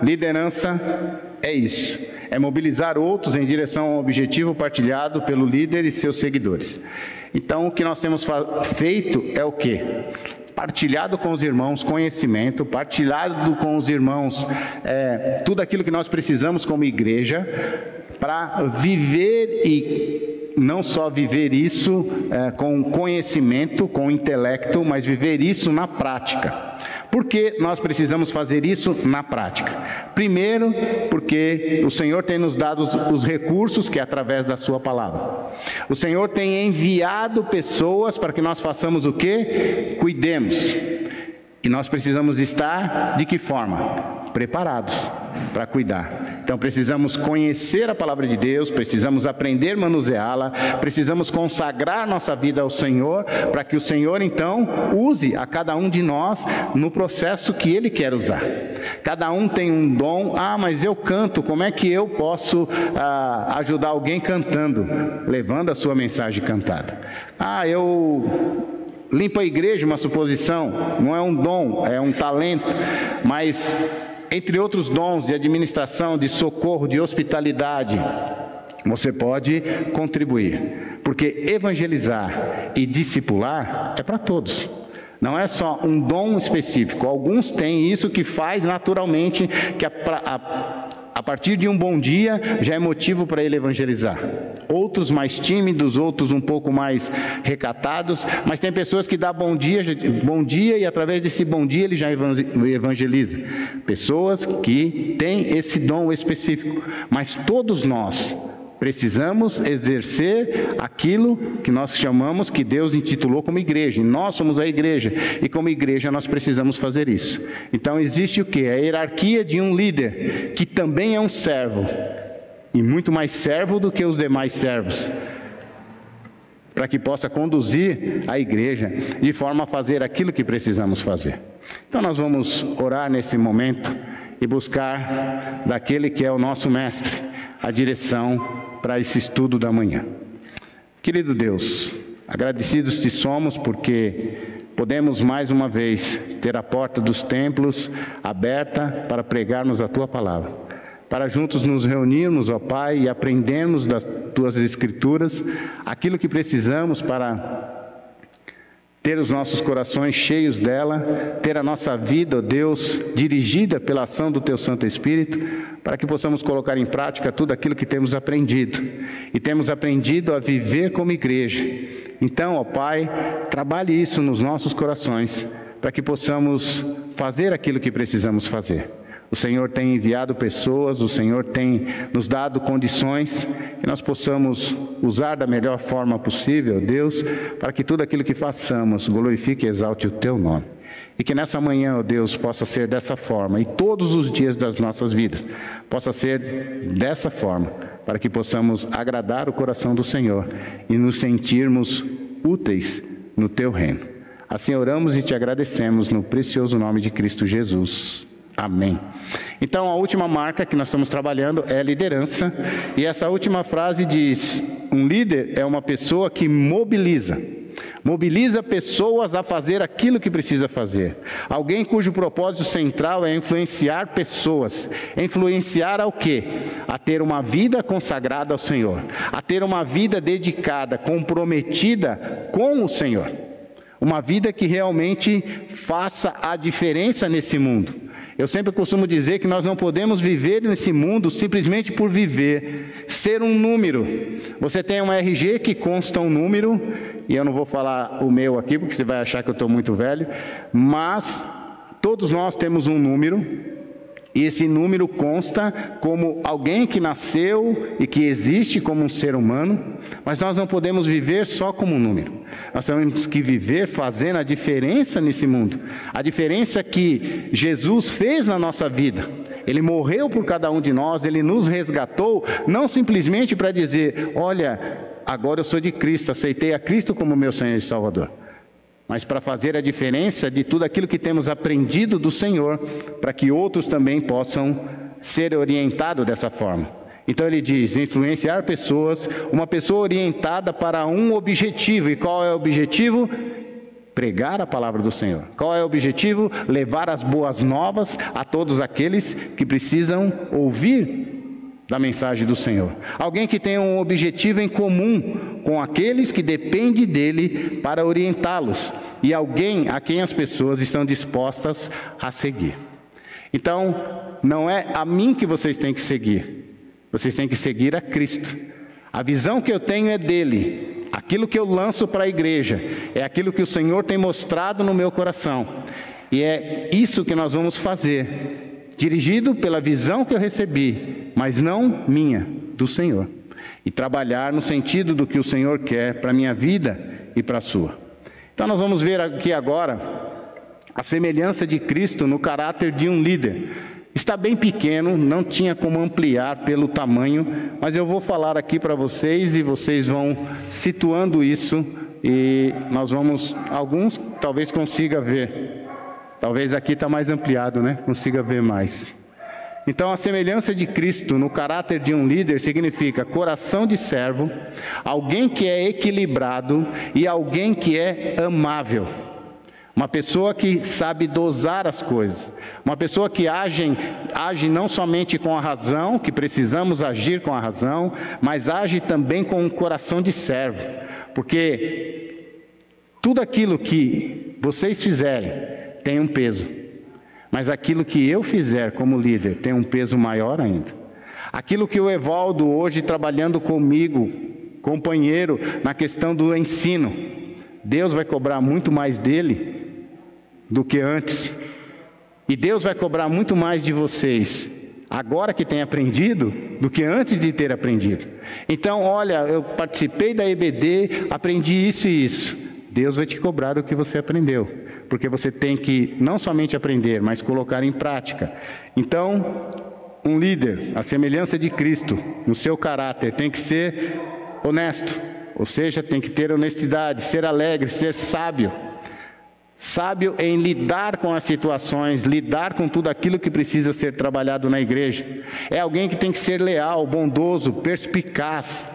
liderança é isso. É mobilizar outros em direção a um objetivo partilhado pelo líder e seus seguidores. Então, o que nós temos feito é o quê? Partilhado com os irmãos conhecimento, partilhado com os irmãos tudo aquilo que nós precisamos como igreja para viver, e não só viver isso com conhecimento, com intelecto, mas viver isso na prática. Por que nós precisamos fazer isso na prática? Primeiro, porque o Senhor tem nos dado os recursos, que é através da sua palavra. O Senhor tem enviado pessoas para que nós façamos o quê? Cuidemos. E nós precisamos estar, de que forma? Preparados para cuidar. Então precisamos conhecer a palavra de Deus, precisamos aprender a manuseá-la, precisamos consagrar nossa vida ao Senhor, para que o Senhor então use a cada um de nós no processo que Ele quer usar. Cada um tem um dom. Mas eu canto, como é que eu posso ajudar alguém cantando? Levando a sua mensagem cantada. Eu limpo a igreja, uma suposição, não é um dom, é um talento, mas entre outros dons de administração, de socorro, de hospitalidade, você pode contribuir, porque evangelizar e discipular é para todos. Não é só um dom específico. Alguns têm isso que faz naturalmente, que a partir de um bom dia já é motivo para ele evangelizar. Outros mais tímidos, outros um pouco mais recatados, mas tem pessoas que dão bom dia e através desse bom dia ele já evangeliza. Pessoas que têm esse dom específico, mas todos nós precisamos exercer aquilo que nós chamamos, que Deus intitulou como igreja. E nós somos a igreja. E como igreja nós precisamos fazer isso. Então existe o quê? A hierarquia de um líder, que também é um servo. E muito mais servo do que os demais servos. Para que possa conduzir a igreja de forma a fazer aquilo que precisamos fazer. Então nós vamos orar nesse momento e buscar daquele que é o nosso mestre a direção para esse estudo da manhã. Querido Deus, agradecidos te somos porque podemos mais uma vez ter a porta dos templos aberta para pregarmos a tua palavra, para juntos nos reunirmos, ó Pai, e aprendermos das tuas escrituras aquilo que precisamos para ter os nossos corações cheios dela, ter a nossa vida, ó Deus, dirigida pela ação do Teu Santo Espírito, para que possamos colocar em prática tudo aquilo que temos aprendido. E temos aprendido a viver como igreja. Então, ó Pai, trabalhe isso nos nossos corações, para que possamos fazer aquilo que precisamos fazer. O Senhor tem enviado pessoas, o Senhor tem nos dado condições que nós possamos usar da melhor forma possível, Deus, para que tudo aquilo que façamos glorifique e exalte o Teu nome. E que nessa manhã, ó Deus, possa ser dessa forma, e todos os dias das nossas vidas, possa ser dessa forma, para que possamos agradar o coração do Senhor e nos sentirmos úteis no Teu reino. Assim oramos e te agradecemos no precioso nome de Cristo Jesus. Amém. Então, a última marca que nós estamos trabalhando é a liderança. E essa última frase diz: um líder é uma pessoa que mobiliza pessoas a fazer aquilo que precisa fazer. Alguém cujo propósito central é influenciar pessoas. Influenciar ao quê? A ter uma vida consagrada ao Senhor. A ter uma vida dedicada, comprometida com o Senhor. Uma vida que realmente faça a diferença nesse mundo. Eu sempre costumo dizer que nós não podemos viver nesse mundo simplesmente por viver, ser um número. Você tem uma RG que consta um número, e eu não vou falar o meu aqui, porque você vai achar que eu estou muito velho, mas todos nós temos um número, e esse número consta como alguém que nasceu e que existe como um ser humano, mas nós não podemos viver só como um número. Nós temos que viver fazendo a diferença nesse mundo. A diferença que Jesus fez na nossa vida. Ele morreu por cada um de nós, Ele nos resgatou, não simplesmente para dizer: olha, agora eu sou de Cristo, aceitei a Cristo como meu Senhor e Salvador. Mas para fazer a diferença de tudo aquilo que temos aprendido do Senhor, para que outros também possam ser orientados dessa forma. Então ele diz: influenciar pessoas, uma pessoa orientada para um objetivo. E qual é o objetivo? pregar a palavra do Senhor. Qual é o objetivo? Levar as boas novas a todos aqueles que precisam ouvir da mensagem do Senhor. Alguém que tem um objetivo em comum com aqueles que dependem dele para orientá-los, e alguém a quem as pessoas estão dispostas a seguir. Então, não é a mim que vocês têm que seguir, vocês têm que seguir a Cristo. A visão que eu tenho é dele, aquilo que eu lanço para a igreja, é aquilo que o Senhor tem mostrado no meu coração, e é isso que nós vamos fazer, dirigido pela visão que eu recebi, mas não minha, do Senhor, e trabalhar no sentido do que o Senhor quer para a minha vida e para a sua. Então nós vamos ver aqui agora a semelhança de Cristo no caráter de um líder. Está bem pequeno, não tinha como ampliar pelo tamanho, mas eu vou falar aqui para vocês e vocês vão situando isso, e nós vamos, alguns talvez consiga ver, talvez aqui está mais ampliado, né? Consiga ver mais. Então, a semelhança de Cristo no caráter de um líder significa coração de servo, alguém que é equilibrado e alguém que é amável. Uma pessoa que sabe dosar as coisas. Uma pessoa que age não somente com a razão, que precisamos agir com a razão, mas age também com um coração de servo. Porque tudo aquilo que vocês fizerem tem um peso. Mas aquilo que eu fizer como líder tem um peso maior ainda. Aquilo que o Evaldo, hoje trabalhando comigo, companheiro, na questão do ensino, Deus vai cobrar muito mais dele do que antes. E Deus vai cobrar muito mais de vocês, agora que tem aprendido, do que antes de ter aprendido. Então, olha, eu participei da EBD, aprendi isso e isso. Deus vai te cobrar do que você aprendeu, porque você tem que não somente aprender, mas colocar em prática. Então, um líder, a semelhança de Cristo, no seu caráter, tem que ser honesto, ou seja, tem que ter honestidade, ser alegre, ser sábio. Sábio em lidar com as situações, lidar com tudo aquilo que precisa ser trabalhado na igreja. É alguém que tem que ser leal, bondoso, perspicaz.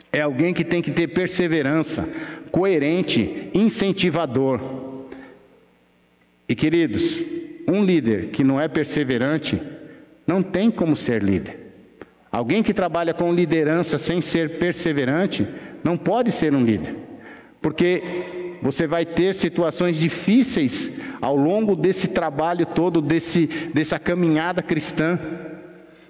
É alguém que tem que ter perseverança, coerente, incentivador. E queridos, um líder que não é perseverante, não tem como ser líder. Alguém que trabalha com liderança sem ser perseverante, não pode ser um líder. Porque você vai ter situações difíceis ao longo desse trabalho todo, dessa caminhada cristã.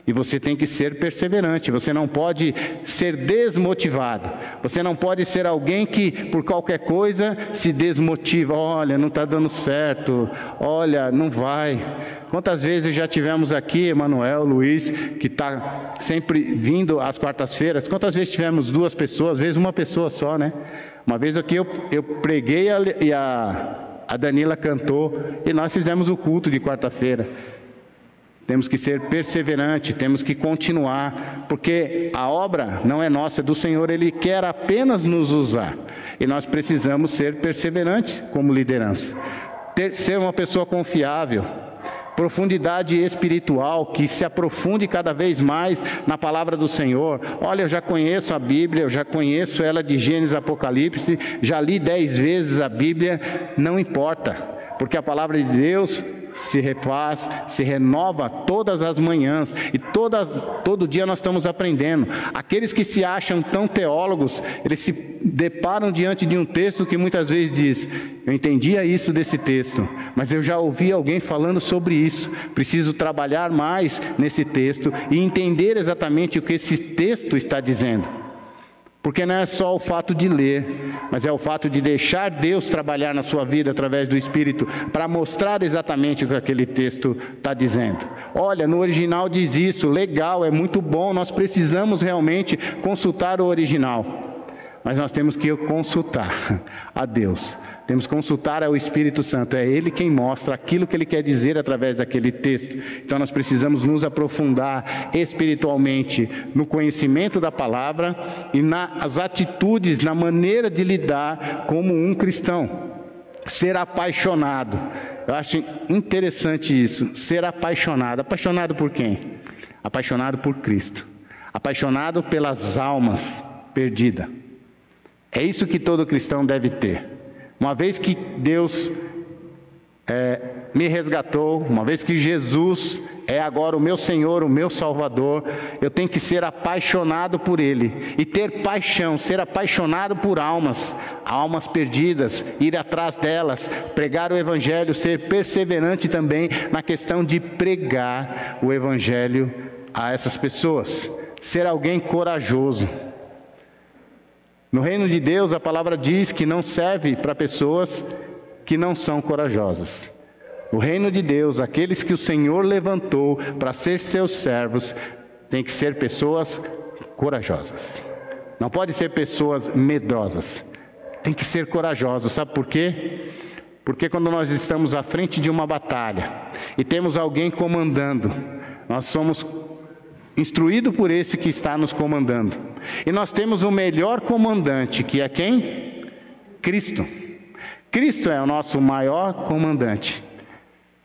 E você tem que ser perseverante, você não pode ser desmotivado. Você não pode ser alguém que, por qualquer coisa, se desmotiva. Olha, não está dando certo, olha, não vai. Quantas vezes já tivemos aqui, Emanuel, Luiz, que está sempre vindo às quartas-feiras. Quantas vezes tivemos duas pessoas, às vezes uma pessoa só, né? Uma vez aqui eu preguei e a Danila cantou, e nós fizemos o culto de quarta-feira. Temos que ser perseverantes, temos que continuar, porque a obra não é nossa, é do Senhor, Ele quer apenas nos usar. E nós precisamos ser perseverantes como liderança. Ser uma pessoa confiável, profundidade espiritual, que se aprofunde cada vez mais na palavra do Senhor. Olha, eu já conheço a Bíblia, eu já conheço ela de Gênesis a Apocalipse, já li 10 vezes a Bíblia, não importa, porque a palavra de Deus se refaz, se renova todas as manhãs, e todo dia nós estamos aprendendo. Aqueles que se acham tão teólogos, eles se deparam diante de um texto que muitas vezes diz: eu entendia isso desse texto, mas eu já ouvi alguém falando sobre isso, preciso trabalhar mais nesse texto e entender exatamente o que esse texto está dizendo. Porque não é só o fato de ler, mas é o fato de deixar Deus trabalhar na sua vida através do Espírito para mostrar exatamente o que aquele texto está dizendo. Olha, no original diz isso, legal, é muito bom, nós precisamos realmente consultar o original. Mas nós temos que consultar a Deus, temos que consultar ao Espírito Santo, é Ele quem mostra aquilo que Ele quer dizer através daquele texto. Então nós precisamos nos aprofundar espiritualmente no conhecimento da palavra e nas atitudes, na maneira de lidar como um cristão. Ser apaixonado, eu acho interessante isso, ser apaixonado. Apaixonado por quem? Apaixonado por Cristo, apaixonado pelas almas perdidas. É isso que todo cristão deve ter. Uma vez que Deus me resgatou, uma vez que Jesus é agora o meu Senhor, o meu Salvador, eu tenho que ser apaixonado por Ele e ter paixão, ser apaixonado por almas perdidas, ir atrás delas, pregar o Evangelho, ser perseverante também na questão de pregar o Evangelho a essas pessoas, ser alguém corajoso. No reino de Deus, a palavra diz que não serve para pessoas que não são corajosas. O reino de Deus, aqueles que o Senhor levantou para ser seus servos, tem que ser pessoas corajosas. Não pode ser pessoas medrosas. Tem que ser corajosos. Sabe por quê? Porque quando nós estamos à frente de uma batalha e temos alguém comandando, nós somos instruídos por esse que está nos comandando. E nós temos o melhor comandante, que é quem? Cristo. Cristo é o nosso maior comandante.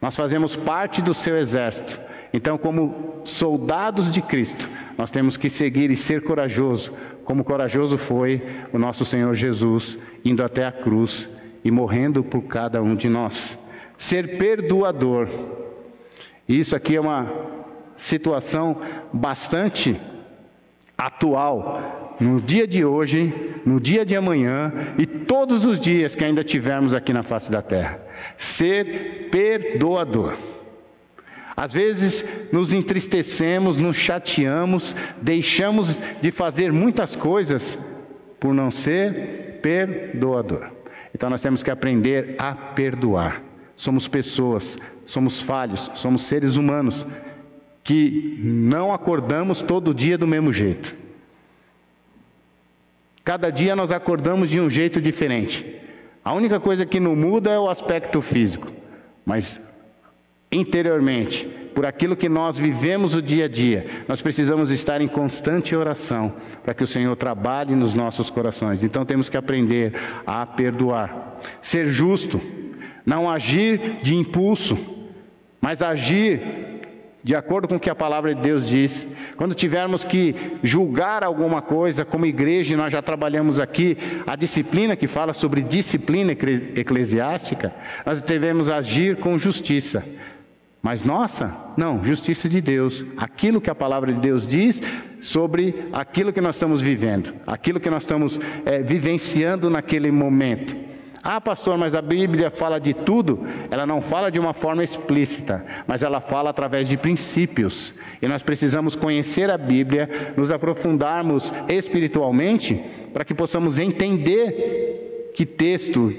Nós fazemos parte do seu exército. Então, como soldados de Cristo, nós temos que seguir e ser corajoso, como corajoso foi o nosso Senhor Jesus, indo até a cruz e morrendo por cada um de nós. Ser perdoador. Isso aqui é uma situação bastante atual, no dia de hoje, no dia de amanhã e todos os dias que ainda tivermos aqui na face da terra. Ser perdoador. Às vezes nos entristecemos, nos chateamos, deixamos de fazer muitas coisas por não ser perdoador. Então nós temos que aprender a perdoar. Somos pessoas, somos falhos, somos seres humanos que não acordamos todo dia do mesmo jeito. Cada dia nós acordamos de um jeito diferente. A única coisa que não muda é o aspecto físico, mas interiormente, por aquilo que nós vivemos o dia a dia, nós precisamos estar em constante oração para que o Senhor trabalhe nos nossos corações. Então temos que aprender a perdoar, ser justo, não agir de impulso, mas agir de acordo com o que a palavra de Deus diz. Quando tivermos que julgar alguma coisa, como igreja, e nós já trabalhamos aqui a disciplina que fala sobre disciplina eclesiástica, nós devemos agir com justiça. Mas nossa, não, justiça de Deus. Aquilo que a palavra de Deus diz sobre aquilo que nós estamos vivendo, aquilo que nós estamos vivenciando naquele momento. Ah, pastor, mas a Bíblia fala de tudo? Ela não fala de uma forma explícita, mas ela fala através de princípios. E nós precisamos conhecer a Bíblia, nos aprofundarmos espiritualmente, para que possamos entender que texto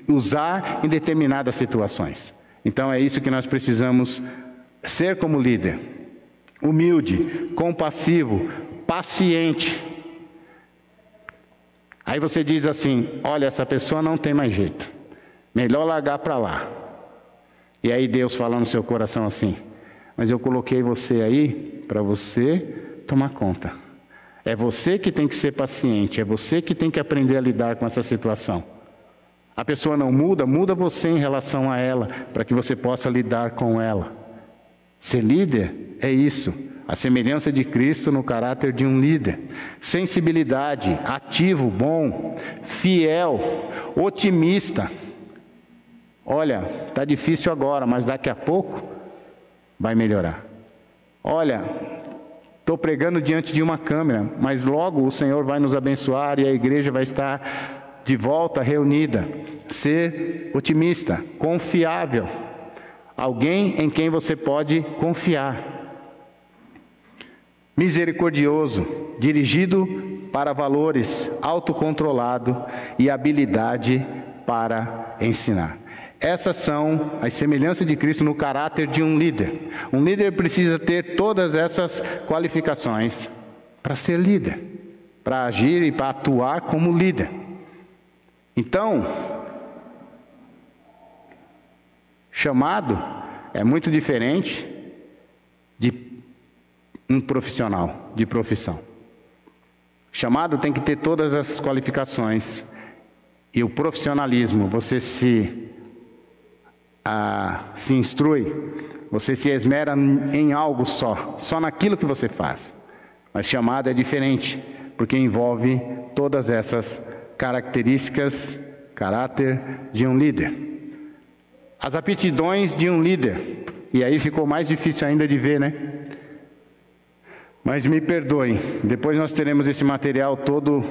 usar em determinadas situações. Então é isso que nós precisamos ser como líder. Humilde, compassivo, paciente. Aí você diz assim, olha, essa pessoa não tem mais jeito, melhor largar para lá. E aí Deus fala no seu coração assim, mas eu coloquei você aí para você tomar conta. É você que tem que ser paciente, é você que tem que aprender a lidar com essa situação. A pessoa não muda, muda você em relação a ela, para que você possa lidar com ela. Ser líder é isso. A semelhança de Cristo no caráter de um líder. Sensibilidade, ativo, bom, fiel, otimista. Olha, está difícil agora, mas daqui a pouco vai melhorar. Olha, estou pregando diante de uma câmera, mas logo o Senhor vai nos abençoar e a igreja vai estar de volta reunida. Ser otimista, confiável. Alguém em quem você pode confiar. Misericordioso, dirigido para valores, autocontrolado e habilidade para ensinar. Essas são as semelhanças de Cristo no caráter de um líder. Um líder precisa ter todas essas qualificações para ser líder, para agir e para atuar como líder. Então, chamado é muito diferente de um profissional, de profissão. Chamado tem que ter todas essas qualificações. E o profissionalismo, você se instrui, você se esmera em algo só naquilo que você faz. Mas chamado é diferente, porque envolve todas essas características Caráter de um líder. As aptidões de um líder. E aí ficou mais difícil ainda de ver, né? Mas me perdoem, depois nós teremos esse material todo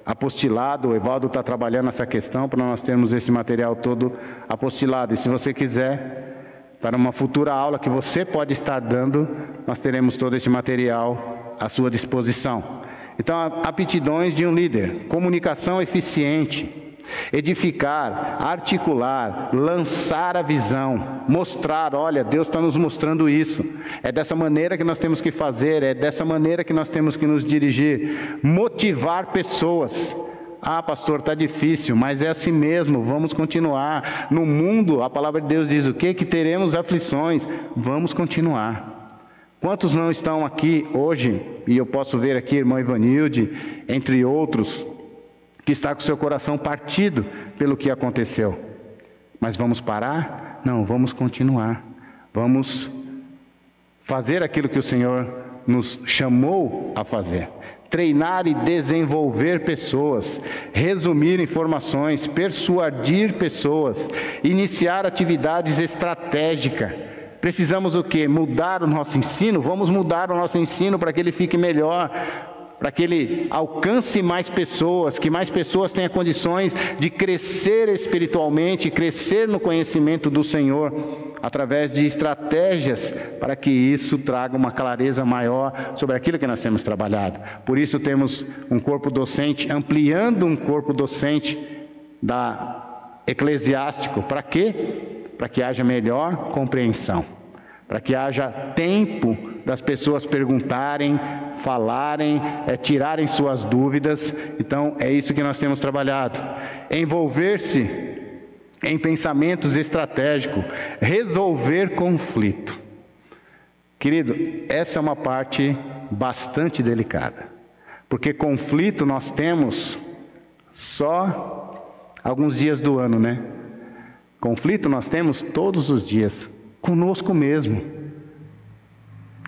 apostilado. O Evaldo está trabalhando essa questão para nós termos esse material todo apostilado. E se você quiser, para uma futura aula que você pode estar dando, nós teremos todo esse material à sua disposição. Então, aptidões de um líder: comunicação eficiente, edificar, articular, lançar a visão, mostrar, olha, Deus está nos mostrando isso, é dessa maneira que nós temos que fazer, é dessa maneira que nós temos que nos dirigir, motivar pessoas. Ah, pastor, está difícil, mas é assim mesmo, vamos continuar. No mundo, a palavra de Deus diz o quê? Que teremos aflições, vamos continuar. Quantos não estão aqui hoje, e eu posso ver aqui irmã Ivanilde, entre outros, que está com seu coração partido pelo que aconteceu. Mas vamos parar? Não, vamos continuar. Vamos fazer aquilo que o Senhor nos chamou a fazer. Treinar e desenvolver pessoas, resumir informações, persuadir pessoas, iniciar atividades estratégicas. Precisamos o quê? Mudar o nosso ensino? Vamos mudar o nosso ensino para que ele fique melhor, para que ele alcance mais pessoas, que mais pessoas tenham condições de crescer espiritualmente, crescer no conhecimento do Senhor, através de estratégias, para que isso traga uma clareza maior sobre aquilo que nós temos trabalhado. Por isso temos um corpo docente, ampliando um corpo docente eclesiástico. Para quê? Para que haja melhor compreensão, para que haja tempo das pessoas perguntarem, falarem, tirarem suas dúvidas. Então, é isso que nós temos trabalhado. Envolver-se em pensamentos estratégicos, resolver conflito. Querido, essa é uma parte bastante delicada, porque conflito nós temos só alguns dias do ano, né? Conflito nós temos todos os dias, conosco mesmo,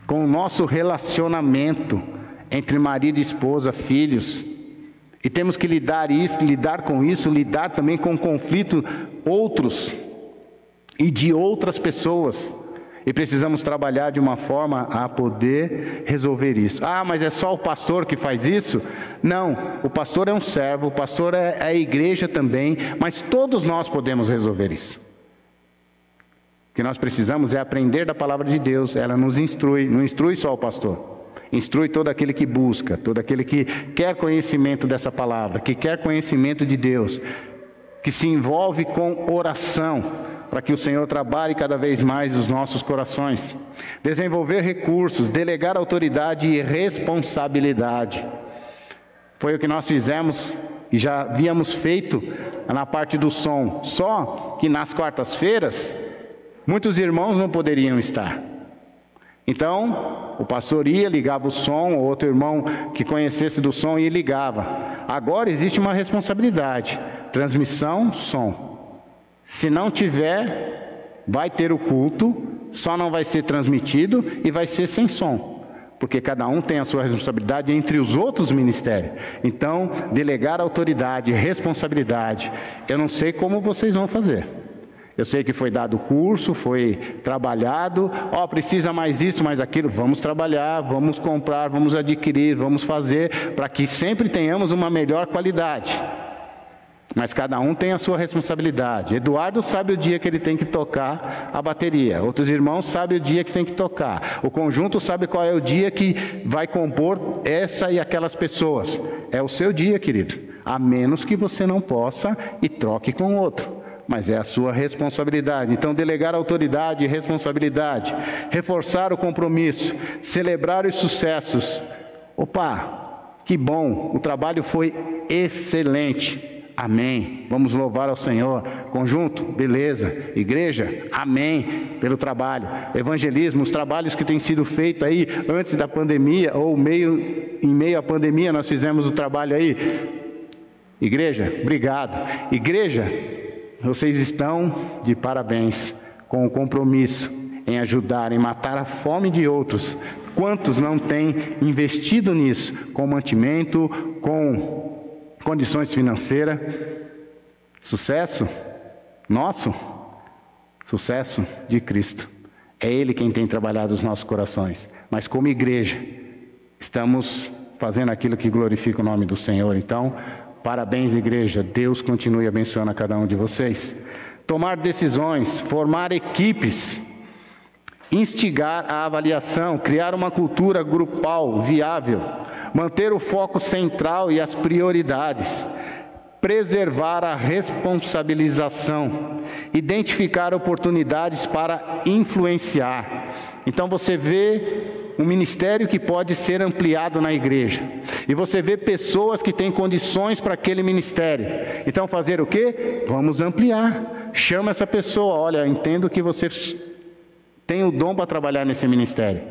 com o nosso relacionamento entre marido e esposa, filhos. E temos que lidar com isso, lidar também com conflito outros e de outras pessoas. E precisamos trabalhar de uma forma a poder resolver isso. Ah, mas é só o pastor que faz isso? Não, o pastor é um servo, o pastor é a igreja também, mas todos nós podemos resolver isso. O que nós precisamos é aprender da palavra de Deus. Ela nos instrui, não instrui só o pastor. Instrui todo aquele que busca, todo aquele que quer conhecimento dessa palavra, que quer conhecimento de Deus, que se envolve com oração, para que o Senhor trabalhe cada vez mais os nossos corações. Desenvolver recursos, delegar autoridade e responsabilidade. Foi o que nós fizemos e já havíamos feito na parte do som. Só que nas quartas-feiras, muitos irmãos não poderiam estar. Então, o pastor ia, ligava o som, ou outro irmão que conhecesse do som ia e ligava. Agora existe uma responsabilidade: transmissão, som. Se não tiver, vai ter o culto, só não vai ser transmitido e vai ser sem som, porque cada um tem a sua responsabilidade entre os outros ministérios. Então, delegar autoridade, responsabilidade. Eu não sei como vocês vão fazer. Eu sei que foi dado curso, foi trabalhado, precisa mais isso, mais aquilo, vamos trabalhar, vamos comprar, vamos adquirir, vamos fazer, para que sempre tenhamos uma melhor qualidade. Mas cada um tem a sua responsabilidade. Eduardo sabe o dia que ele tem que tocar a bateria, outros irmãos sabem o dia que tem que tocar, o conjunto sabe qual é o dia que vai compor essa e aquelas pessoas. É o seu dia, querido, a menos que você não possa e troque com outro. Mas é a sua responsabilidade. Então, delegar autoridade e responsabilidade, reforçar o compromisso, celebrar os sucessos. Que bom, o trabalho foi excelente. Amém. Vamos louvar ao Senhor. Conjunto, beleza. Igreja, amém pelo trabalho. Evangelismo, os trabalhos que têm sido feitos aí antes da pandemia, ou em meio à pandemia, nós fizemos o trabalho aí. Igreja, obrigado. Igreja, vocês estão de parabéns com o compromisso em ajudar, em matar a fome de outros. Quantos não têm investido nisso, com mantimento, com condições financeiras. Sucesso nosso, sucesso de Cristo. É Ele quem tem trabalhado os nossos corações. Mas como igreja, estamos fazendo aquilo que glorifica o nome do Senhor. Então, parabéns, igreja. Deus continue abençoando a cada um de vocês. Tomar decisões, formar equipes, instigar a avaliação, criar uma cultura grupal viável, manter o foco central e as prioridades, preservar a responsabilização, identificar oportunidades para influenciar. Então você vê um ministério que pode ser ampliado na igreja, e você vê pessoas que têm condições para aquele ministério. Então fazer o quê? Vamos ampliar. Chama essa pessoa, olha, entendo que você tem o dom para trabalhar nesse ministério.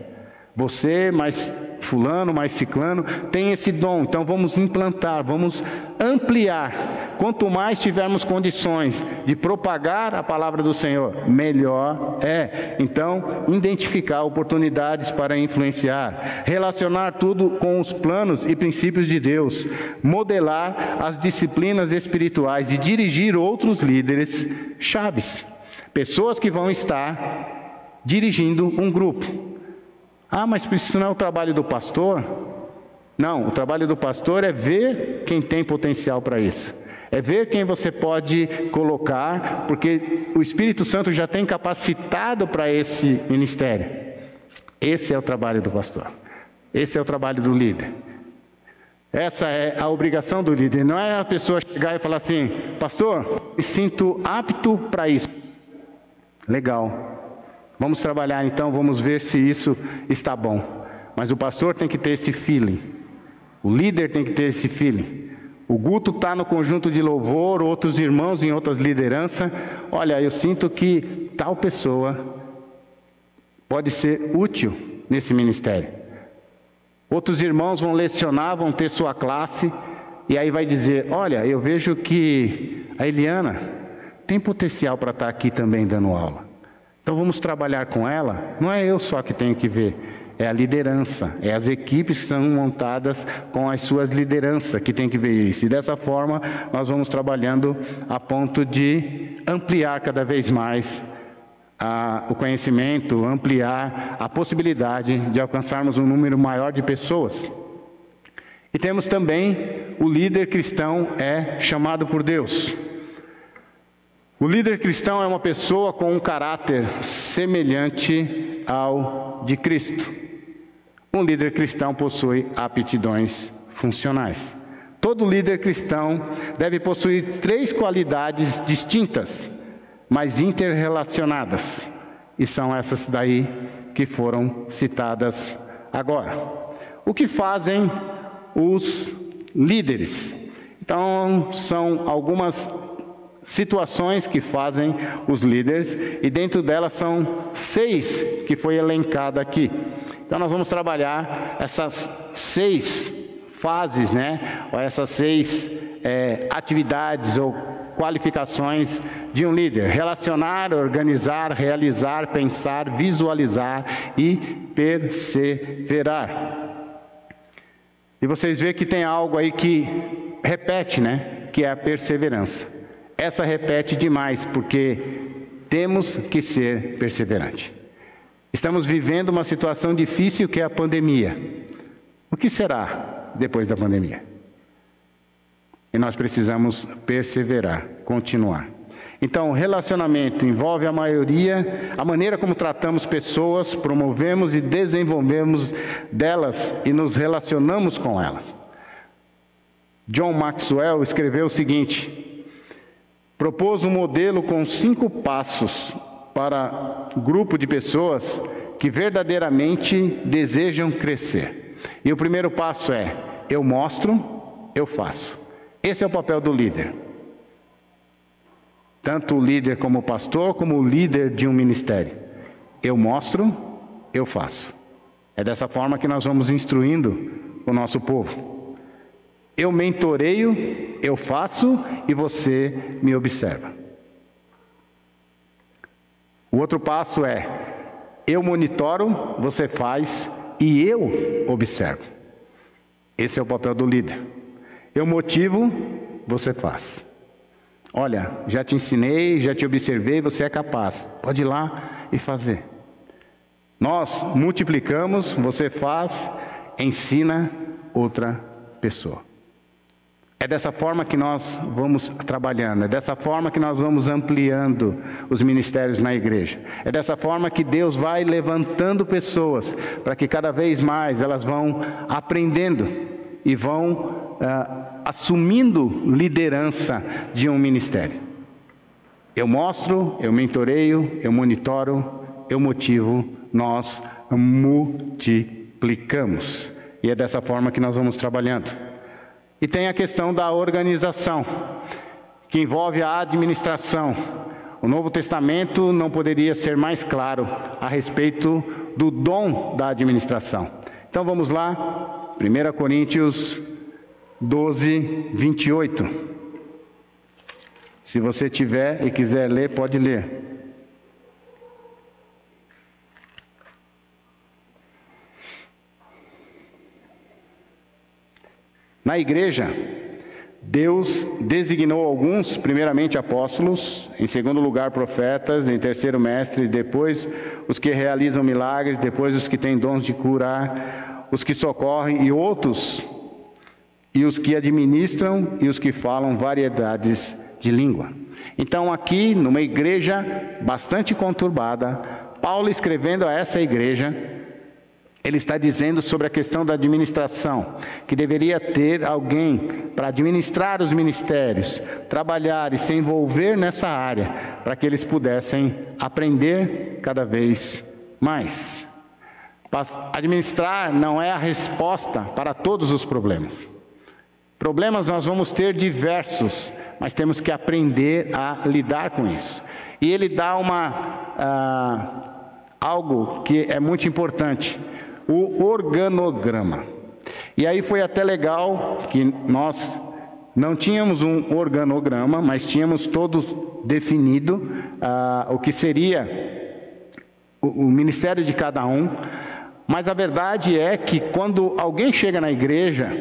Você, mais fulano, mais ciclano, tem esse dom. Então vamos implantar, vamos ampliar. Quanto mais tivermos condições de propagar a palavra do Senhor, melhor é. Então, identificar oportunidades para influenciar, relacionar tudo com os planos e princípios de Deus, modelar as disciplinas espirituais e dirigir outros líderes chaves, pessoas que vão estar dirigindo um grupo. Ah, mas isso não é o trabalho do pastor? Não, o trabalho do pastor é ver quem tem potencial para isso. É ver quem você pode colocar, porque o Espírito Santo já tem capacitado para esse ministério. Esse é o trabalho do pastor. Esse é o trabalho do líder. Essa é a obrigação do líder. Não é a pessoa chegar e falar assim: pastor, me sinto apto para isso. Legal. Vamos trabalhar então, vamos ver se isso está bom. Mas o pastor tem que ter esse feeling. O líder tem que ter esse feeling. O Guto está no conjunto de louvor, outros irmãos em outras lideranças. Olha, eu sinto que tal pessoa pode ser útil nesse ministério. Outros irmãos vão lecionar, vão ter sua classe, e aí vai dizer: olha, eu vejo que a Eliana tem potencial para estar aqui também dando aula. Então vamos trabalhar com ela. Não é eu só que tenho que ver, é a liderança, é as equipes que são montadas com as suas lideranças que tem que ver isso. E dessa forma nós vamos trabalhando a ponto de ampliar cada vez mais o conhecimento, ampliar a possibilidade de alcançarmos um número maior de pessoas. E temos também o líder cristão é chamado por Deus. O líder cristão é uma pessoa com um caráter semelhante ao de Cristo. Um líder cristão possui aptidões funcionais. Todo líder cristão deve possuir 3 qualidades distintas, mas interrelacionadas. E são essas daí que foram citadas agora. O que fazem os líderes? Então, são algumas situações que fazem os líderes, e dentro delas são 6 que foi elencada aqui. Então nós vamos trabalhar essas 6 fases, ou essas 6 atividades ou qualificações de um líder: relacionar, organizar, realizar, pensar, visualizar e perseverar. E vocês veem que tem algo aí que repete, que é a perseverança. Essa repete demais, porque temos que ser perseverantes. Estamos vivendo uma situação difícil que é a pandemia. O que será depois da pandemia? E nós precisamos perseverar, continuar. Então, o relacionamento envolve a maneira como tratamos pessoas, promovemos e desenvolvemos delas e nos relacionamos com elas. John Maxwell escreveu o seguinte: propôs um modelo com 5 passos para grupo de pessoas que verdadeiramente desejam crescer. E o primeiro passo é: eu mostro, eu faço. Esse é o papel do líder. Tanto o líder como o pastor, como o líder de um ministério. Eu mostro, eu faço. É dessa forma que nós vamos instruindo o nosso povo. Eu mentoreio, eu faço e você me observa. O outro passo é: eu monitoro, você faz e eu observo. Esse é o papel do líder. Eu motivo, você faz. Olha, já te ensinei, já te observei, você é capaz. Pode ir lá e fazer. Nós multiplicamos, você faz, ensina outra pessoa. É dessa forma que nós vamos trabalhando, é dessa forma que nós vamos ampliando os ministérios na igreja. É dessa forma que Deus vai levantando pessoas, para que cada vez mais elas vão aprendendo e vão assumindo liderança de um ministério. Eu mostro, eu mentoreio, eu monitoro, eu motivo, nós multiplicamos. E é dessa forma que nós vamos trabalhando. E tem a questão da organização, que envolve a administração. O Novo Testamento não poderia ser mais claro a respeito do dom da administração. Então vamos lá, 1 Coríntios 12, 28. Se você tiver e quiser ler, pode ler. Na igreja, Deus designou alguns, primeiramente apóstolos, em segundo lugar profetas, em terceiro mestres, depois os que realizam milagres, depois os que têm dons de curar, os que socorrem e outros, e os que administram e os que falam variedades de língua. Então aqui, numa igreja bastante conturbada, Paulo escrevendo a essa igreja, ele está dizendo sobre a questão da administração, que deveria ter alguém para administrar os ministérios, trabalhar e se envolver nessa área, para que eles pudessem aprender cada vez mais. Administrar não é a resposta para todos os problemas. Problemas nós vamos ter diversos, mas temos que aprender a lidar com isso. E ele dá algo que é muito importante, o organograma. E aí foi até legal que nós não tínhamos um organograma, mas tínhamos todo definido o que seria o ministério de cada um. Mas a verdade é que quando alguém chega na igreja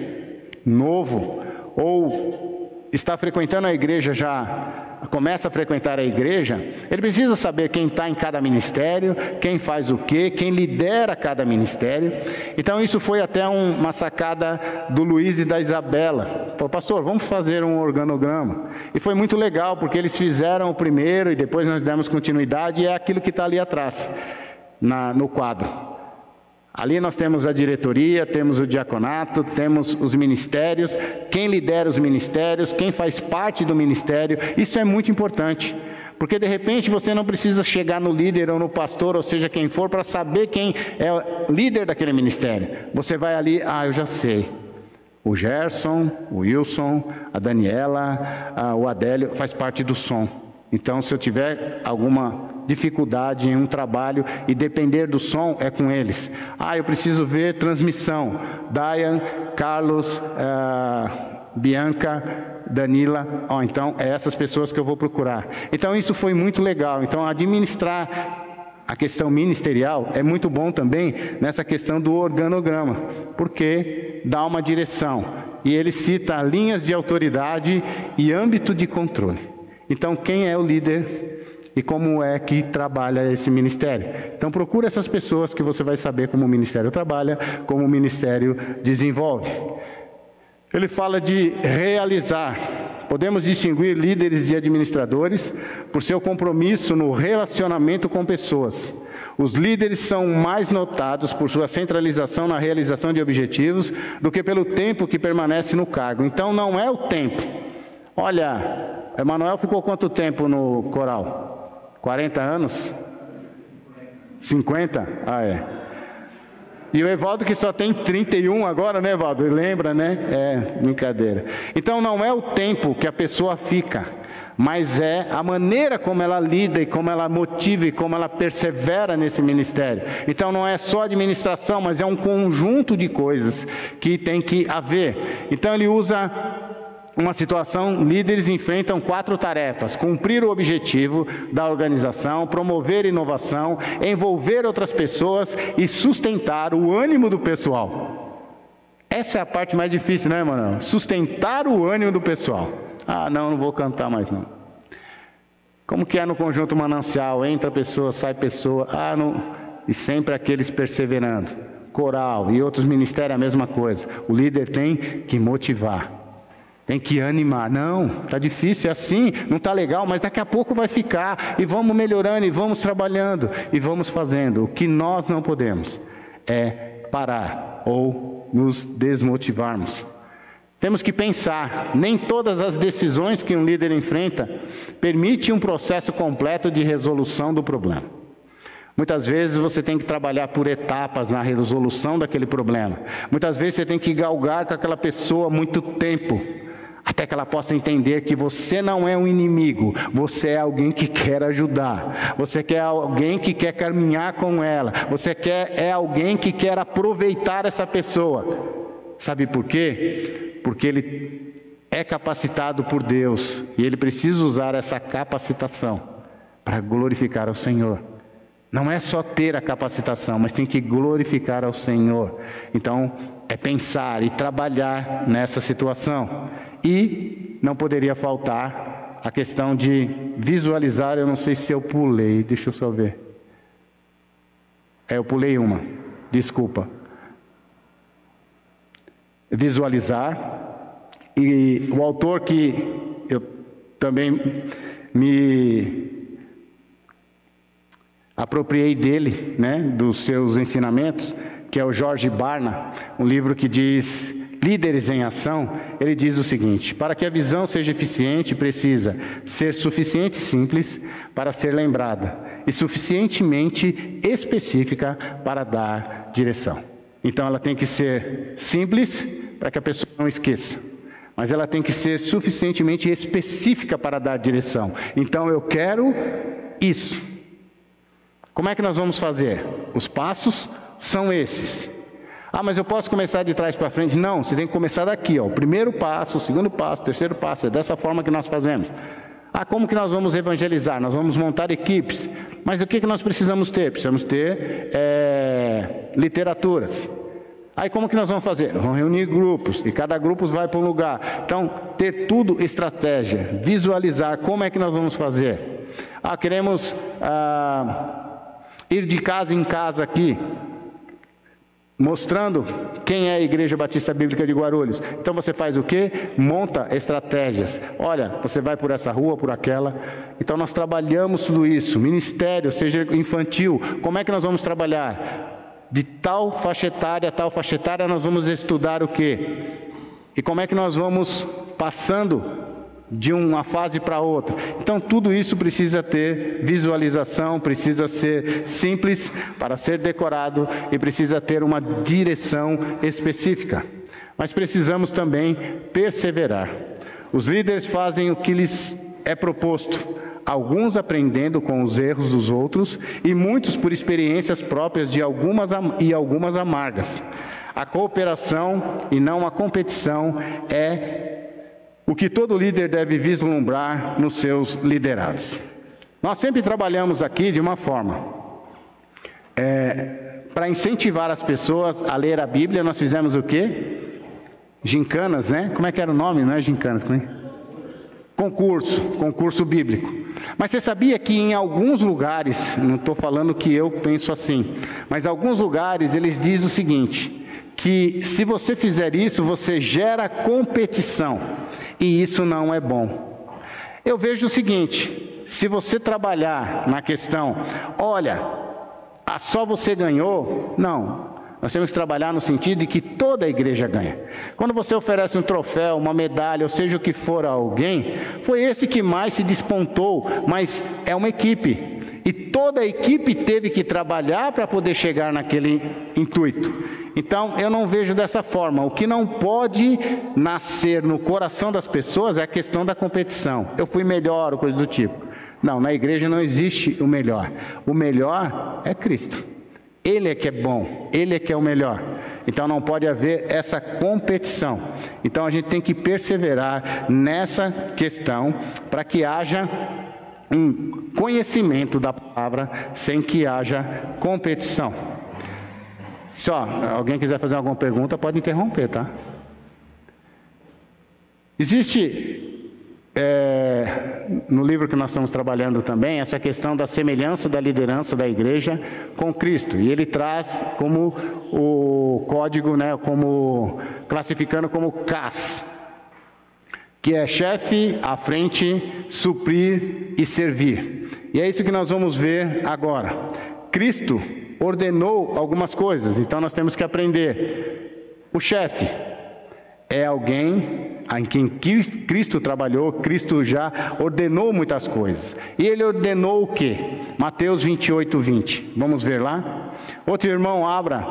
novo, ou está frequentando a igreja já, começa a frequentar a igreja, ele precisa saber quem está em cada ministério, quem faz o quê, quem lidera cada ministério. Então isso foi até uma sacada do Luiz e da Isabela. Falou, pastor, vamos fazer um organograma. E foi muito legal, porque eles fizeram o primeiro e depois nós demos continuidade, e é aquilo que está ali atrás, no quadro. Ali nós temos a diretoria, temos o diaconato, temos os ministérios, quem lidera os ministérios, quem faz parte do ministério. Isso é muito importante, porque de repente você não precisa chegar no líder ou no pastor, ou seja, quem for, para saber quem é o líder daquele ministério. Você vai ali, eu já sei. O Gerson, o Wilson, a Daniela, o Adélio faz parte do som. Então, se eu tiver alguma dificuldade em um trabalho e depender do som, é com eles. Eu preciso ver transmissão. Dayan, Carlos, Bianca, Danila. Então, é essas pessoas que eu vou procurar. Então, isso foi muito legal. Então, administrar a questão ministerial é muito bom também nessa questão do organograma, porque dá uma direção. E ele cita linhas de autoridade e âmbito de controle. Então, quem é o líder e como é que trabalha esse ministério? Então, procure essas pessoas que você vai saber como o ministério trabalha, como o ministério desenvolve. Ele fala de realizar. Podemos distinguir líderes de administradores por seu compromisso no relacionamento com pessoas. Os líderes são mais notados por sua centralização na realização de objetivos do que pelo tempo que permanece no cargo. Então, não é o tempo. Olha, Emanuel ficou quanto tempo no coral? 40 anos? 50? É. E o Evaldo que só tem 31 agora, né, Evaldo? Lembra, né? Brincadeira. Então não é o tempo que a pessoa fica, mas é a maneira como ela lida e como ela motiva e como ela persevera nesse ministério. Então não é só administração, mas é um conjunto de coisas que tem que haver. Então ele usa uma situação, líderes enfrentam 4 tarefas: cumprir o objetivo da organização, promover inovação, envolver outras pessoas e sustentar o ânimo do pessoal. Essa é a parte mais difícil, né, mano? Sustentar o ânimo do pessoal. Ah, não vou cantar mais não. Como que é no conjunto Manancial? Entra pessoa, sai pessoa. Ah, não. E sempre aqueles perseverando. Coral e outros ministérios a mesma coisa. O líder tem que motivar. Tem que animar. Não, está difícil, é assim, não está legal, mas daqui a pouco vai ficar. E vamos melhorando, e vamos trabalhando, e vamos fazendo. O que nós não podemos é parar ou nos desmotivarmos. Temos que pensar, nem todas as decisões que um líder enfrenta permitem um processo completo de resolução do problema. Muitas vezes você tem que trabalhar por etapas na resolução daquele problema. Muitas vezes você tem que galgar com aquela pessoa muito tempo, até que ela possa entender que você não é um inimigo, você é alguém que quer ajudar, você quer alguém que quer caminhar com ela, é alguém que quer aproveitar essa pessoa. Sabe por quê? Porque ele é capacitado por Deus e ele precisa usar essa capacitação para glorificar ao Senhor. Não é só ter a capacitação, mas tem que glorificar ao Senhor. Então, é pensar e trabalhar nessa situação. E não poderia faltar a questão de visualizar. Eu não sei se eu pulei, deixa eu só ver. Eu pulei uma, desculpa. Visualizar. E o autor que eu também me apropriei dele, né, dos seus ensinamentos, que é o George Barna, um livro que diz Líderes em Ação. Ele diz o seguinte: para que a visão seja eficiente, precisa ser suficiente simples para ser lembrada e suficientemente específica para dar direção. Então ela tem que ser simples para que a pessoa não esqueça, mas ela tem que ser suficientemente específica para dar direção. Então eu quero isso. Como é que nós vamos fazer? Os passos são esses. Ah, mas eu posso começar de trás para frente? Não, você tem que começar daqui, ó. O primeiro passo, o segundo passo, o terceiro passo. É dessa forma que nós fazemos. Ah, como que nós vamos evangelizar? Nós vamos montar equipes. Mas o que nós precisamos ter? Precisamos ter literaturas. Aí como que nós vamos fazer? Vamos reunir grupos, e cada grupo vai para um lugar. Então, ter tudo estratégia, visualizar como é que nós vamos fazer. Ah, queremos ir de casa em casa aqui, mostrando quem é a Igreja Batista Bíblica de Guarulhos. Então você faz o quê? Monta estratégias. Olha, você vai por essa rua, por aquela. Então nós trabalhamos tudo isso. Ministério, seja infantil, como é que nós vamos trabalhar? De tal faixa etária a tal faixa etária nós vamos estudar o quê? E como é que nós vamos passando de uma fase para outra? Então tudo isso precisa ter visualização, precisa ser simples para ser decorado e precisa ter uma direção específica. Mas precisamos também perseverar. Os líderes fazem o que lhes é proposto, alguns aprendendo com os erros dos outros e muitos por experiências próprias de algumas amargas. A cooperação e não a competição é o que todo líder deve vislumbrar nos seus liderados. Nós sempre trabalhamos aqui de uma forma, para incentivar as pessoas a ler a Bíblia. Nós fizemos o quê? Gincanas, né? Como é que era o nome? Não é gincanas, como é? Concurso bíblico. Mas você sabia que em alguns lugares, não estou falando que eu penso assim, mas em alguns lugares eles dizem o seguinte, que se você fizer isso, você gera competição, e isso não é bom. Eu vejo o seguinte, se você trabalhar na questão, olha, só você ganhou, não. Nós temos que trabalhar no sentido de que toda a igreja ganha. Quando você oferece um troféu, uma medalha, ou seja o que for a alguém, foi esse que mais se despontou, mas é uma equipe. E toda a equipe teve que trabalhar para poder chegar naquele intuito. Então, eu não vejo dessa forma. O que não pode nascer no coração das pessoas é a questão da competição. Eu fui melhor, ou coisa do tipo. Não, na igreja não existe o melhor. O melhor é Cristo. Ele é que é bom, Ele é que é o melhor. Então não pode haver essa competição. Então a gente tem que perseverar nessa questão para que haja um conhecimento da palavra sem que haja competição. Se alguém quiser fazer alguma pergunta, pode interromper, tá? Existe, no livro que nós estamos trabalhando também, essa questão da semelhança da liderança da igreja com Cristo. E ele traz como o código, né, classificando como CAS, que é chefe, à frente, suprir e servir. E é isso que nós vamos ver agora. Cristo ordenou algumas coisas, então nós temos que aprender. O chefe é alguém em quem Cristo trabalhou, Cristo já ordenou muitas coisas. E ele ordenou o quê? Mateus 28, 20. Vamos ver lá? Outro irmão, abra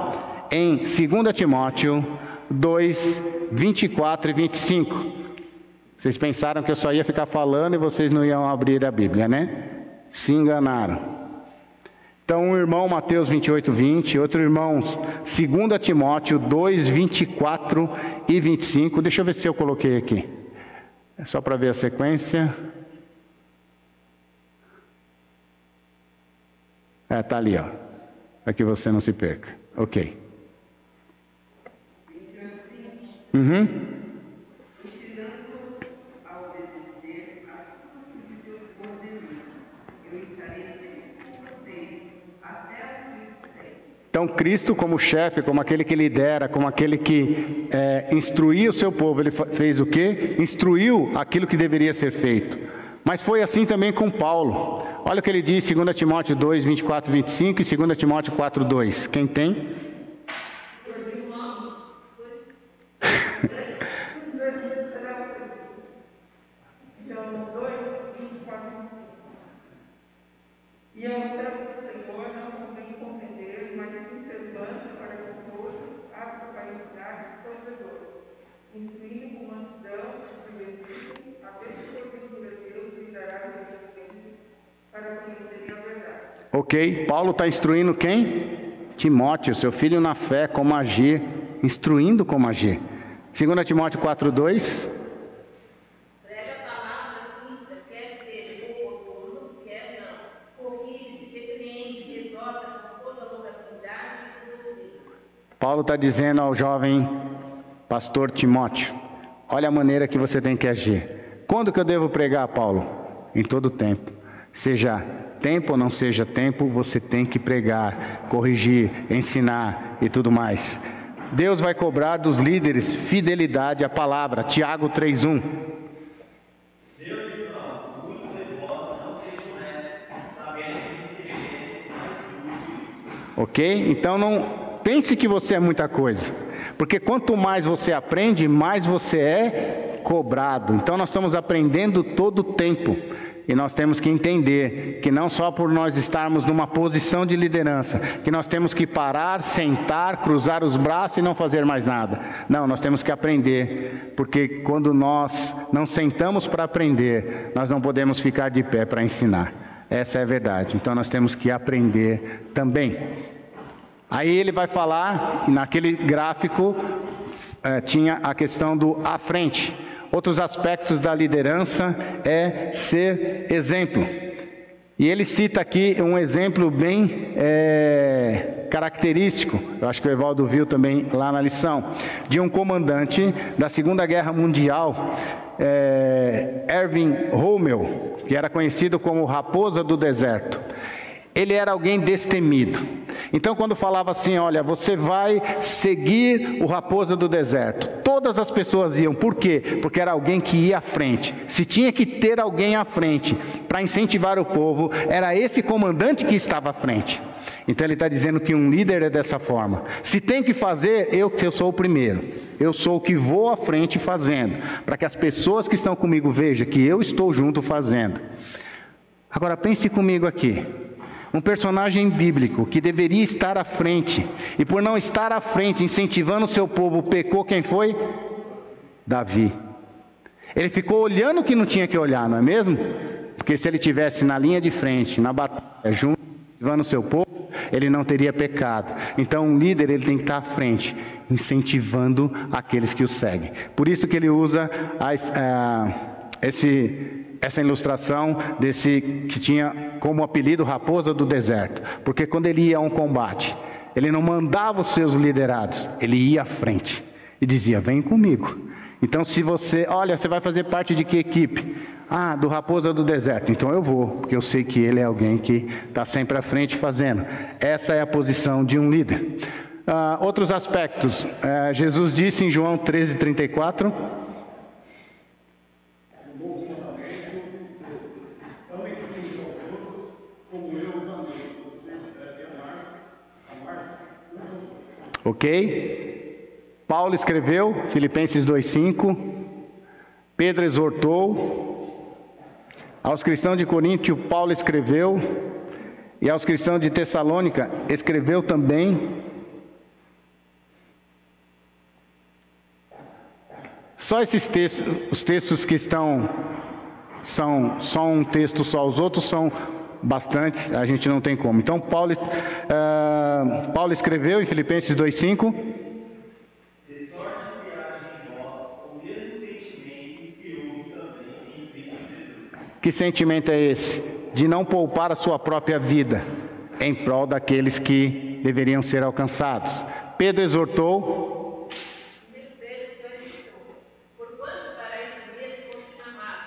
em 2 Timóteo 2, 24 e 25. Vocês pensaram que eu só ia ficar falando e vocês não iam abrir a Bíblia, né? Se enganaram. Então, um irmão, Mateus 28, 20. Outro irmão, 2 Timóteo 2, 24 e 25. Deixa eu ver se eu coloquei aqui. É só para ver a sequência. Está ali, ó. Para que você não se perca. Ok. Uhum. Então, Cristo como chefe, como aquele que lidera, como aquele que instruía o seu povo, ele fez o quê? Instruiu aquilo que deveria ser feito. Mas foi assim também com Paulo. Olha o que ele diz em 2 Timóteo 2, 24 e 25 e 2 Timóteo 4, 2. Quem tem? Ok, Paulo está instruindo quem? Timóteo, seu filho na fé, como agir, instruindo como agir. 2 Timóteo 4, 2. Prega a palavra, quer ser oportuno, quer não. Corrige, repreende, exorta com toda a longanimidade e doutrina. Paulo está dizendo ao jovem pastor Timóteo: olha a maneira que você tem que agir. Quando que eu devo pregar, Paulo? Em todo tempo. Seja tempo ou não seja tempo, você tem que pregar, corrigir, ensinar e tudo mais. Deus vai cobrar dos líderes fidelidade à palavra. Tiago 3:1. Deus, irmãos, muitos de vós não sejam honestos, sabendo que se vê. Ok? Então não pense que você é muita coisa, porque quanto mais você aprende, mais você é cobrado. Então nós estamos aprendendo todo o tempo. E nós temos que entender que não só por nós estarmos numa posição de liderança, que nós temos que parar, sentar, cruzar os braços e não fazer mais nada. Não, nós temos que aprender, porque quando nós não sentamos para aprender, nós não podemos ficar de pé para ensinar. Essa é a verdade. Então nós temos que aprender também. Aí ele vai falar, naquele gráfico tinha a questão do à frente. Outros aspectos da liderança é ser exemplo. E ele cita aqui um exemplo bem característico, eu acho que o Evaldo viu também lá na lição, de um comandante da Segunda Guerra Mundial, Erwin Rommel, que era conhecido como Raposa do Deserto. Ele era alguém destemido. Então, quando falava assim, olha, você vai seguir o Raposa do Deserto, todas as pessoas iam. Por quê? Porque era alguém que ia à frente. Se tinha que ter alguém à frente para incentivar o povo, era esse comandante que estava à frente. Então, ele está dizendo que um líder é dessa forma. Se tem que fazer, eu sou o primeiro. Eu sou o que vou à frente fazendo, para que as pessoas que estão comigo vejam que eu estou junto fazendo. Agora, pense comigo aqui. Um personagem bíblico que deveria estar à frente, e por não estar à frente, incentivando o seu povo, pecou quem foi? Davi. Ele ficou olhando o que não tinha que olhar, não é mesmo? Porque se ele estivesse na linha de frente, na batalha, junto, incentivando o seu povo, ele não teria pecado. Então um líder, ele tem que estar à frente, incentivando aqueles que o seguem. Por isso que ele usa essa ilustração desse que tinha como apelido Raposa do Deserto, porque quando ele ia a um combate, ele não mandava os seus liderados, ele ia à frente e dizia: vem comigo. Então, se você, olha, você vai fazer parte de que equipe? Ah, do Raposa do Deserto. Então eu vou, porque eu sei que ele é alguém que está sempre à frente fazendo. Essa é a posição de um líder. Outros aspectos. Jesus disse em João 13:34. Ok? Paulo escreveu, Filipenses 2:5. Pedro exortou. Aos cristãos de Coríntio, Paulo escreveu. E aos cristãos de Tessalônica, escreveu também. Só esses textos, os textos que são só um texto só, os outros são bastantes, a gente não tem como. Então, Paulo escreveu em Filipenses 2:5. Que sentimento é esse? De não poupar a sua própria vida em prol daqueles que deveriam ser alcançados. Pedro exortou. Porquanto para isso mesmo fomos chamados,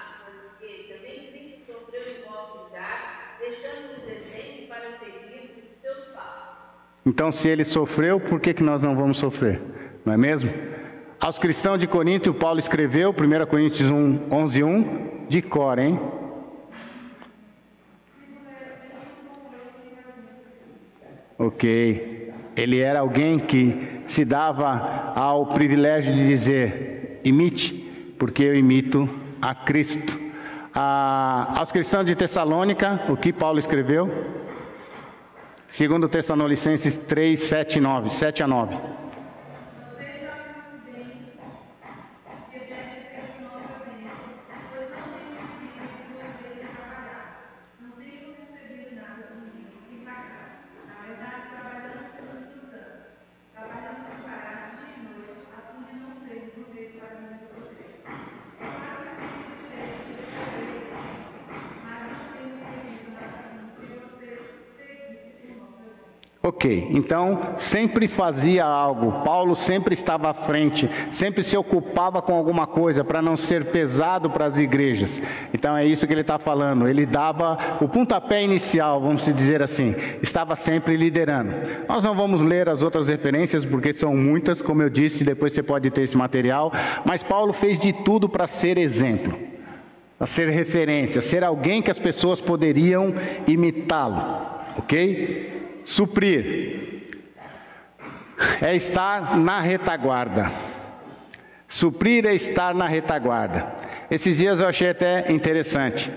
porque também Cristo sofreu em vosso lugar, deixando-nos exemplo para seguir os seus passos. Então, se ele sofreu, por que nós não vamos sofrer? Não é mesmo? Aos cristãos de Corinto, Paulo escreveu, 1 Coríntios 11:1, de cor, hein? Ok. Ele era alguém que se dava ao privilégio de dizer: imite, porque eu imito a Cristo. Aos cristãos de Tessalônica, o que Paulo escreveu? 2 Tessalonicenses 3, 7 a 9. Ok, então sempre fazia algo, Paulo sempre estava à frente, sempre se ocupava com alguma coisa para não ser pesado para as igrejas. Então é isso que ele está falando, ele dava o pontapé inicial, vamos dizer assim, estava sempre liderando. Nós não vamos ler as outras referências porque são muitas, como eu disse, depois você pode ter esse material, mas Paulo fez de tudo para ser exemplo, para ser referência, ser alguém que as pessoas poderiam imitá-lo, ok? Suprir é estar na retaguarda. Suprir é estar na retaguarda. Esses dias eu achei até interessante.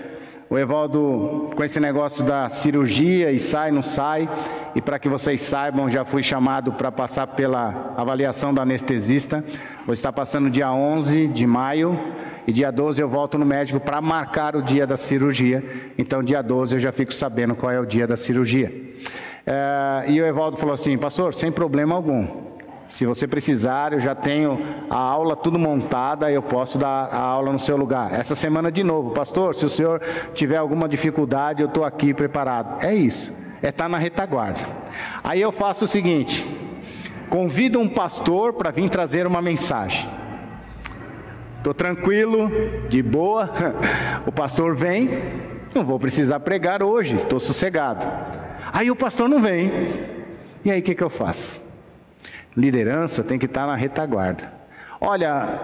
O Evaldo, com esse negócio da cirurgia e sai, não sai, e para que vocês saibam, já fui chamado para passar pela avaliação do anestesista. Vou estar passando dia 11 de maio e dia 12 eu volto no médico para marcar o dia da cirurgia. Então dia 12 eu já fico sabendo qual é o dia da cirurgia. E o Evaldo falou assim: pastor, sem problema algum, se você precisar, eu já tenho a aula tudo montada, eu posso dar a aula no seu lugar. Essa semana de novo, pastor, se o senhor tiver alguma dificuldade, eu estou aqui preparado. É isso, é estar na retaguarda. Aí eu faço o seguinte: convido um pastor para vir trazer uma mensagem. Estou tranquilo, de boa, o pastor vem, não vou precisar pregar hoje, estou sossegado. Aí o pastor não vem, e aí o que eu faço? Liderança tem que estar na retaguarda. Olha,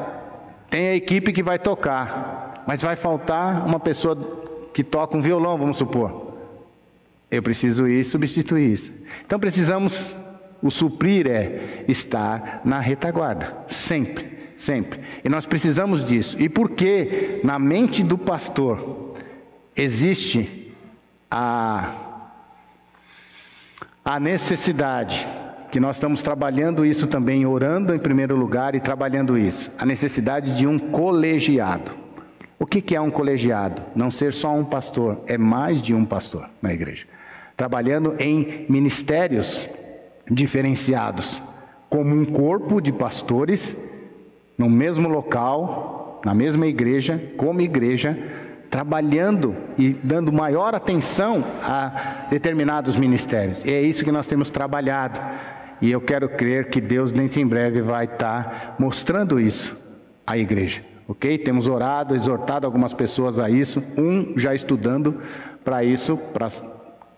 tem a equipe que vai tocar, mas vai faltar uma pessoa que toca um violão, vamos supor. Eu preciso ir substituir isso. Então precisamos, o suprir é estar na retaguarda, sempre. Sempre. E nós precisamos disso. E por que na mente do pastor existe a necessidade, que nós estamos trabalhando isso também, orando em primeiro lugar e trabalhando isso, a necessidade de um colegiado. O que é um colegiado? Não ser só um pastor, é mais de um pastor na igreja. Trabalhando em ministérios diferenciados, como um corpo de pastores, no mesmo local, na mesma igreja, como igreja, trabalhando e dando maior atenção a determinados ministérios. E é isso que nós temos trabalhado. E eu quero crer que Deus, dentro em breve, vai estar mostrando isso à igreja. Ok? Temos orado, exortado algumas pessoas a isso. Já estudando para isso,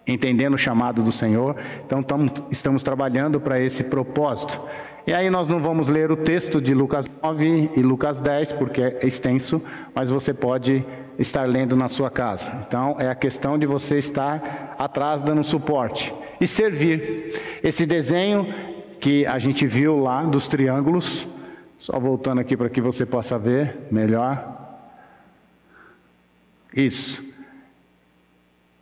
entendendo o chamado do Senhor. Então, estamos trabalhando para esse propósito. E aí nós não vamos ler o texto de Lucas 9 e Lucas 10, porque é extenso, mas você pode estar lendo na sua casa. Então, é a questão de você estar atrás dando suporte e servir. Esse desenho que a gente viu lá dos triângulos, só voltando aqui para que você possa ver melhor. Isso.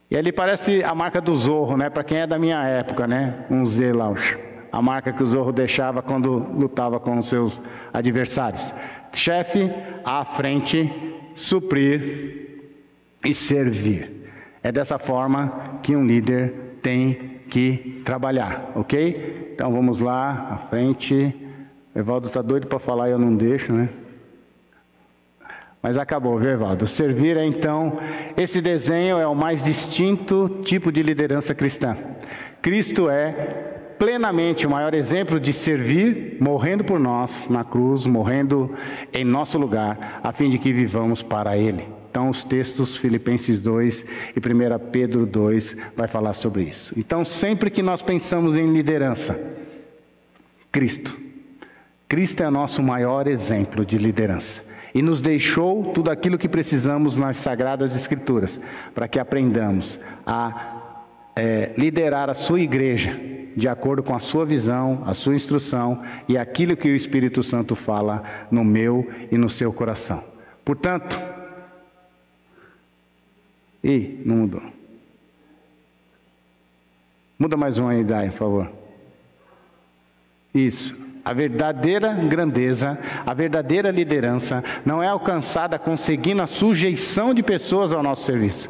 E ali parece a marca do Zorro, né? Para quem é da minha época, né? Um Z lá, a marca que o Zorro deixava quando lutava com os seus adversários. Chefe, à frente, suprir e servir. É dessa forma que um líder tem que trabalhar, ok? Então vamos lá, à frente. O Evaldo está doido para falar e eu não deixo, né? Mas acabou, viu, Evaldo? Servir é então, esse desenho é o mais distinto tipo de liderança cristã. Cristo é plenamente o maior exemplo de servir, morrendo por nós na cruz, morrendo em nosso lugar, a fim de que vivamos para Ele. Então, os textos Filipenses 2 e 1 Pedro 2 vai falar sobre isso. Então, sempre que nós pensamos em liderança, Cristo é o nosso maior exemplo de liderança. E nos deixou tudo aquilo que precisamos nas Sagradas Escrituras, para que aprendamos a liderar a sua igreja, de acordo com a sua visão, a sua instrução e aquilo que o Espírito Santo fala no meu e no seu coração. Portanto, não mudou. Muda mais um aí, Dai, por favor. Isso. A verdadeira grandeza, a verdadeira liderança não é alcançada conseguindo a sujeição de pessoas ao nosso serviço,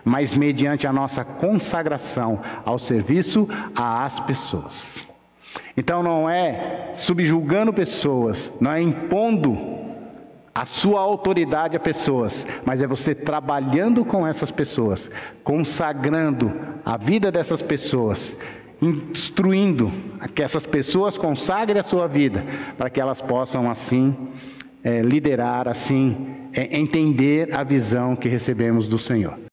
mas mediante a nossa consagração ao serviço às pessoas. Então não é subjugando pessoas, não é impondo a sua autoridade a pessoas, mas é você trabalhando com essas pessoas, consagrando a vida dessas pessoas, instruindo a que essas pessoas consagrem a sua vida, para que elas possam assim liderar, assim entender a visão que recebemos do Senhor.